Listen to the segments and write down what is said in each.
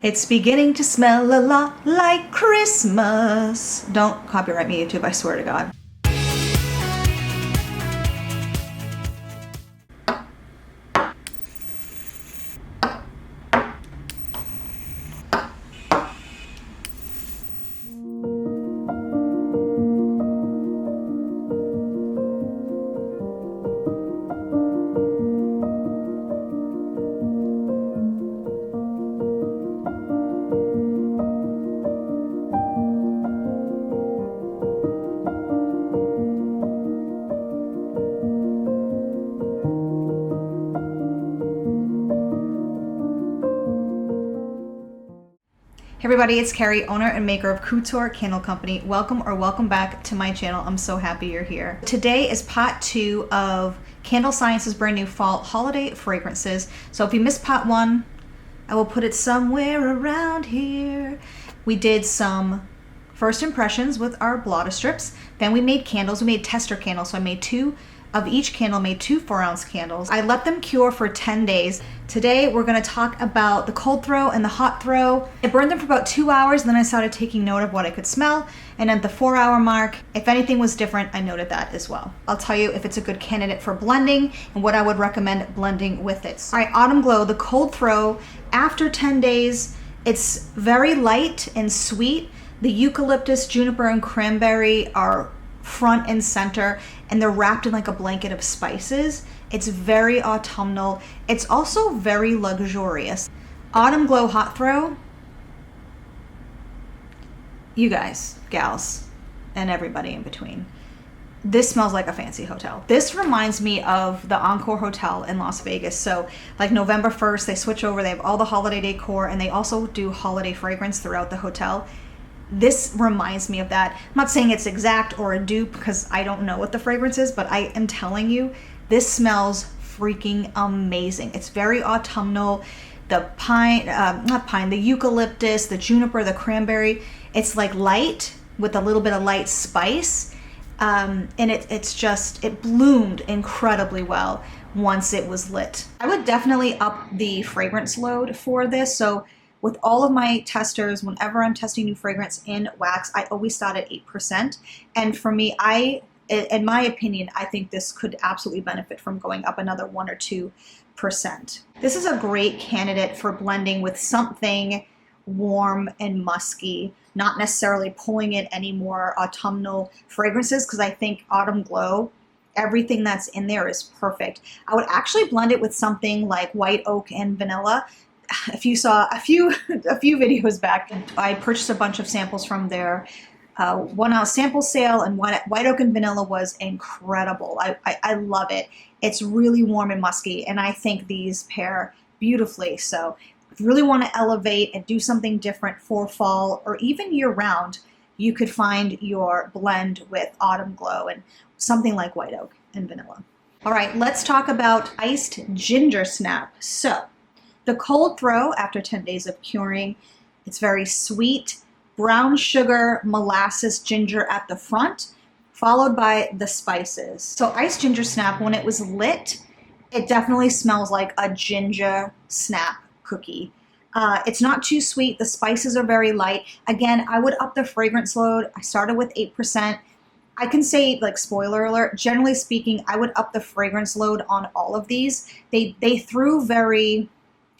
It's beginning to smell a lot like Christmas. Don't copyright me, YouTube, I swear to God. Hey everybody, it's Kerry, owner and maker of Couture Candle Company. Welcome back to my channel. I'm so happy you're here. Today is part 2 of Candle Science's brand new fall holiday fragrances. So if you missed part 1, I will put it somewhere around here. We did some first impressions with our blotter strips. Then we made candles. We made tester candles. So I made 2 of each candle, made 2 4-ounce candles. I let them cure for 10 days. Today we're gonna talk about the cold throw and the hot throw. I burned them for about 2 hours, and then I started taking note of what I could smell. And at the 4-hour mark, if anything was different, I noted that as well. I'll tell you if it's a good candidate for blending and what I would recommend blending with it. All right, Autumn Glow, the cold throw, after 10 days, it's very light and sweet. The eucalyptus, juniper, and cranberry are front and center, and they're wrapped in like a blanket of spices. It's very autumnal. It's also very luxurious. Autumn Glow Hot Throw, you guys, gals, and everybody in between, this smells like a fancy hotel. This reminds me of the Encore Hotel in Las Vegas. So like November 1st, they switch over, they have all the holiday decor, and they also do holiday fragrance throughout the hotel. This reminds me of that. I'm not saying it's exact or a dupe because I don't know what the fragrance is, but I am telling you, this smells freaking amazing. It's very autumnal. The pine, the eucalyptus, the juniper, the cranberry, it's like light with a little bit of light spice. And it bloomed incredibly well once it was lit. I would definitely up the fragrance load for this. So with all of my testers, whenever I'm testing new fragrance in wax, I always start at 8%. And for me, in my opinion, I think this could absolutely benefit from going up another 1 or 2%. This is a great candidate for blending with something warm and musky, not necessarily pulling in any more autumnal fragrances, because I think Autumn Glow, everything that's in there is perfect. I would actually blend it with something like white oak and vanilla. If you saw a few videos back, I purchased a bunch of samples from their 1-ounce sample sale, and white oak and vanilla was incredible. I love it. It's really warm and musky, and I think these pair beautifully. So if you really want to elevate and do something different for fall or even year round, you could find your blend with Autumn Glow and something like white oak and vanilla. All right, let's talk about iced Gingersnap. So the cold throw, after 10 days of curing, it's very sweet, brown sugar, molasses, ginger at the front, followed by the spices. So iced Gingersnap, when it was lit, it definitely smells like a ginger snap cookie. It's not too sweet. The spices are very light. Again, I would up the fragrance load. I started with 8%. I can say, like, spoiler alert, generally speaking, I would up the fragrance load on all of these. They threw very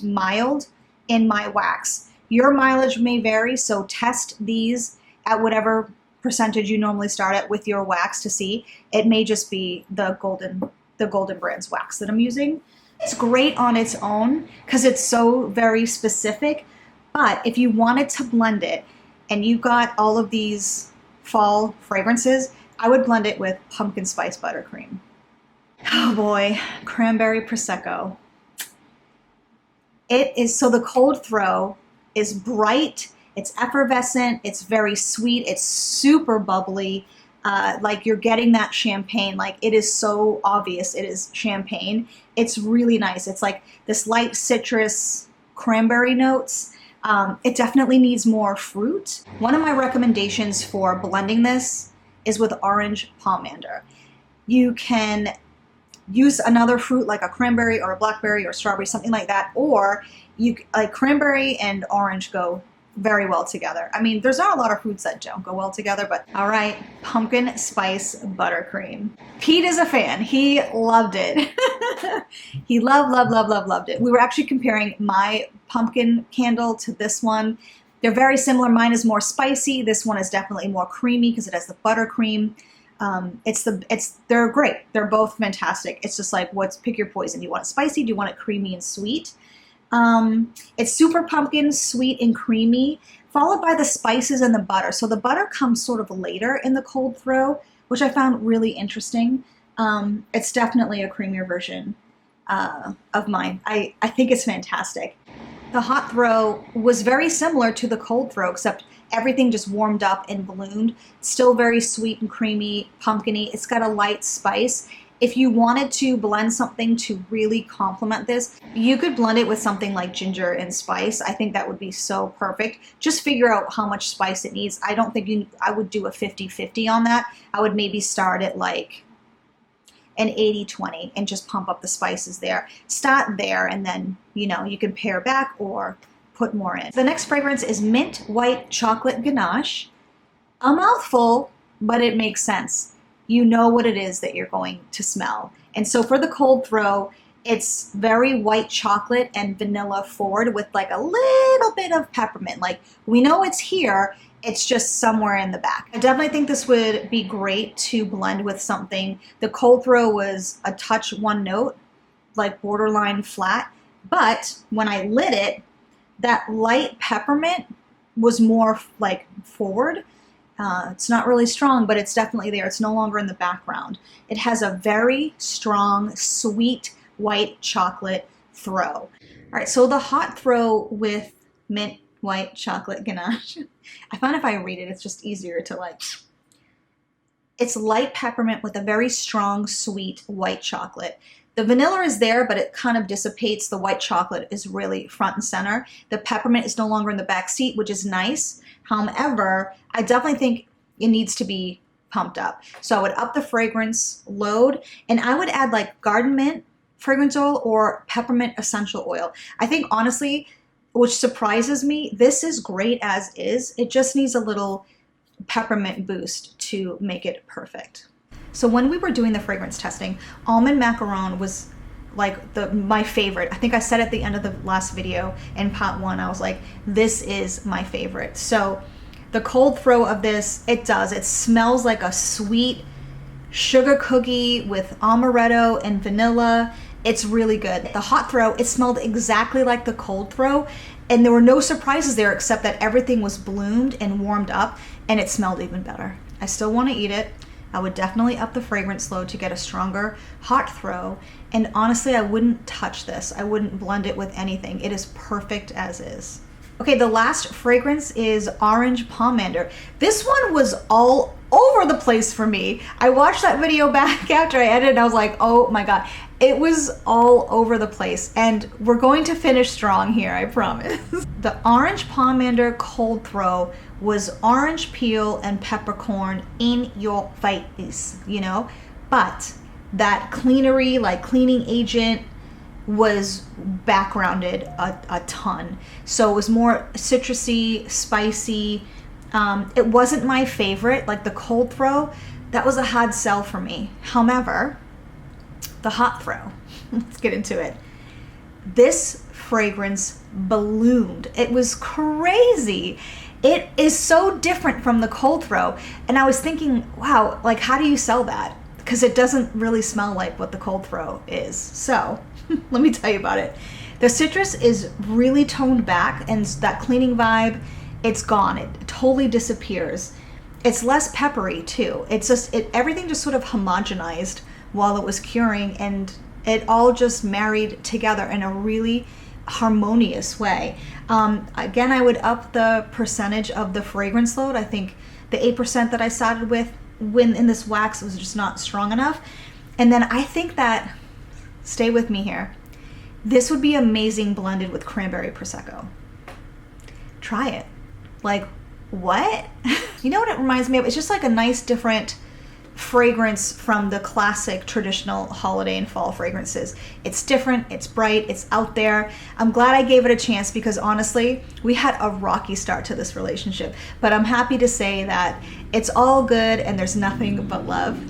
mild in my wax. Your mileage may vary, so test these at whatever percentage you normally start at with your wax to see. It may just be the Golden Brands wax that I'm using. It's great on its own because it's so very specific, but if you wanted to blend it and you got all of these fall fragrances, I would blend it with pumpkin spice buttercream. Oh boy, cranberry Prosecco. It is, so the cold throw is bright, it's effervescent, it's very sweet, it's super bubbly, like you're getting that champagne, like it is so obvious it is champagne. It's really nice. It's like this light citrus cranberry notes. It definitely needs more fruit. One of my recommendations for blending this is with orange pomander. You can use another fruit like a cranberry or a blackberry or strawberry, something like that. Or you like cranberry and orange go very well together. I mean, there's not a lot of fruits that don't go well together, but all right, pumpkin spice buttercream. Pete is a fan. He loved it. He loved it. We were actually comparing my pumpkin candle to this one. They're very similar. Mine is more spicy. This one is definitely more creamy because it has the buttercream. They're great. They're both fantastic. It's just like, pick your poison. Do you want it spicy? Do you want it creamy and sweet? It's super pumpkin, sweet and creamy, followed by the spices and the butter. So the butter comes sort of later in the cold throw, which I found really interesting. It's definitely a creamier version of mine. I think it's fantastic. The hot throw was very similar to the cold throw, except everything just warmed up and ballooned. Still very sweet and creamy, pumpkin-y. It's got a light spice. If you wanted to blend something to really complement this, you could blend it with something like ginger and spice. I think that would be so perfect. Just figure out how much spice it needs. I don't think I would do a 50-50 on that. I would maybe start at like an 80-20 and just pump up the spices there. Start there and then, you know, you can pare back or put more in. The next fragrance is Mint White Chocolate Ganache. A mouthful, but it makes sense. You know what it is that you're going to smell. And so for the cold throw, it's very white chocolate and vanilla forward with like a little bit of peppermint. Like, we know it's here, it's just somewhere in the back. I definitely think this would be great to blend with something. The cold throw was a touch one note, like borderline flat, but when I lit it, that light peppermint was more like forward. It's not really strong, but it's definitely there. It's no longer in the background. It has a very strong, sweet, white chocolate throw. All right, so the hot throw with Mint White Chocolate Ganache. I find if I read it, it's just easier to like. It's light peppermint with a very strong, sweet white chocolate. The vanilla is there, but it kind of dissipates. The white chocolate is really front and center. The peppermint is no longer in the back seat, which is nice. However, I definitely think it needs to be pumped up. So I would up the fragrance load, and I would add like garden mint fragrance oil or peppermint essential oil. I think honestly, which surprises me, this is great as is. It just needs a little peppermint boost to make it perfect. So when we were doing the fragrance testing, Almond Macaron was like my favorite. I think I said at the end of the last video in part 1, I was like, this is my favorite. So the cold throw of this, it smells like a sweet sugar cookie with amaretto and vanilla. It's really good. The hot throw, it smelled exactly like the cold throw, and there were no surprises there except that everything was bloomed and warmed up, and it smelled even better. I still want to eat it. I would definitely up the fragrance load to get a stronger hot throw. And honestly, I wouldn't touch this. I wouldn't blend it with anything. It is perfect as is. Okay, the last fragrance is Orange Pomander. This one was all over the place for me. I watched that video back after I edited and I was like, oh my God. It was all over the place, and we're going to finish strong here, I promise. The Orange Pomander cold throw was orange peel and peppercorn in your face, you know? But that cleanery, like cleaning agent, was backgrounded a ton. So it was more citrusy, spicy. It wasn't my favorite, like the cold throw. That was a hard sell for me. However, the hot throw, let's get into it. This fragrance ballooned. It was crazy. It is so different from the cold throw. And I was thinking, wow, like how do you sell that? Because it doesn't really smell like what the cold throw is. So let me tell you about it. The citrus is really toned back, and that cleaning vibe, it's gone. It totally disappears. It's less peppery too. It's just, everything just sort of homogenized while it was curing, and it all just married together in a really harmonious way. Again, I would up the percentage of the fragrance load. I think the 8% that I started with when in this wax was just not strong enough. And then I think that, stay with me here, this would be amazing blended with cranberry Prosecco. Try it. Like, what? You know what it reminds me of? It's just like a nice different fragrance from the classic traditional holiday and fall fragrances. It's different, it's bright, it's out there. I'm glad I gave it a chance because honestly, we had a rocky start to this relationship, but I'm happy to say that it's all good and there's nothing but love.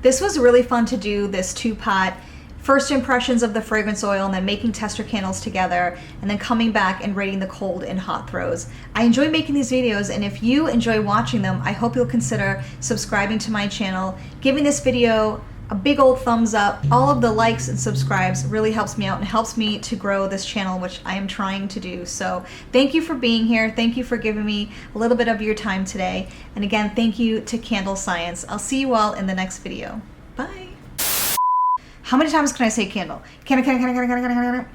This was really fun to do, this 2-pot first impressions of the fragrance oil and then making tester candles together and then coming back and rating the cold and hot throws. I enjoy making these videos, and if you enjoy watching them, I hope you'll consider subscribing to my channel, giving this video a big old thumbs up. All of the likes and subscribes really helps me out and helps me to grow this channel, which I am trying to do. So thank you for being here. Thank you for giving me a little bit of your time today. And again, thank you to Candle Science. I'll see you all in the next video. Bye. How many times can I say candle? Can I?